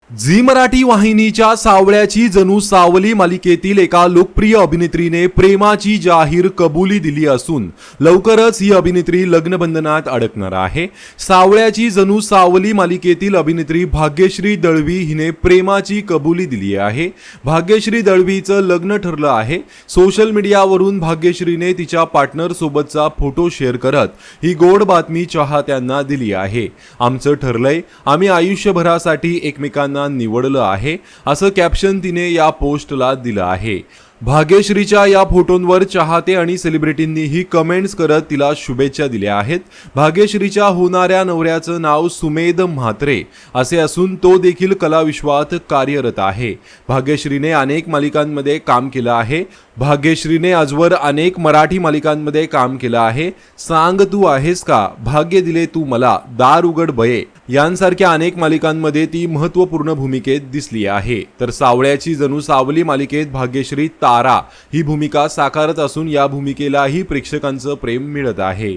Zee Marathi वाहिनीच्या सावळ्याची जणू सावली मालिकेतील एका लोकप्रिय अभिनेत्रीने प्रेमाची जाहीर कबुली दिली असून लवकरच ही अभिनेत्री लग्नबंधनात अडकणार आहे। सावळ्याची जणू सावली मालिकेतील अभिनेत्री भाग्यश्री दळवी हिने प्रेमाची कबुली दिली आहे। भाग्यश्री दळवीचं लग्न ठरलं आहे। सोशल मीडियावरून भाग्यश्रीने तिच्या पार्टनर सोबतचा फोटो शेअर करत ही गोड बातमी चाहत्यांना दिली आहे। आमचं ठरलंय, आम्ही आयुष्यभरासाठी एकमेकांना निवडलं आहे, असं कॅप्शन तिने या पोस्टला दिलं आहे। भाग्यश्रीच्या या फोटोंवर चाहते आणि सेलिब्रिटींनीही कमेंट्स करत तिला शुभेच्छा दिल्या आहेत। भाग्यश्रीच्या होणाऱ्या नवऱ्याचं नाव सुमेध म्हात्रे असे असून तो देखील कलाविश्वात कार्यरत आहे। भाग्यश्रीने अनेक मालिकांमध्ये काम केलं आहे। भाग्यश्रीने आजवर अनेक मराठी मालिकांमध्ये काम केलं आहे। सांग तू आहेस का, भाग्य दिले तू मला, दार उघड बये यांसारख्या अनेक मालिकांमध्ये ती महत्त्वपूर्ण भूमिकेत दिसली आहे। तर सावळ्याची जणू सावली मालिकेत भाग्यश्री तारा ही भूमिका साकारत असून या भूमिकेलाही प्रेक्षकांचं प्रेम मिळत आहे।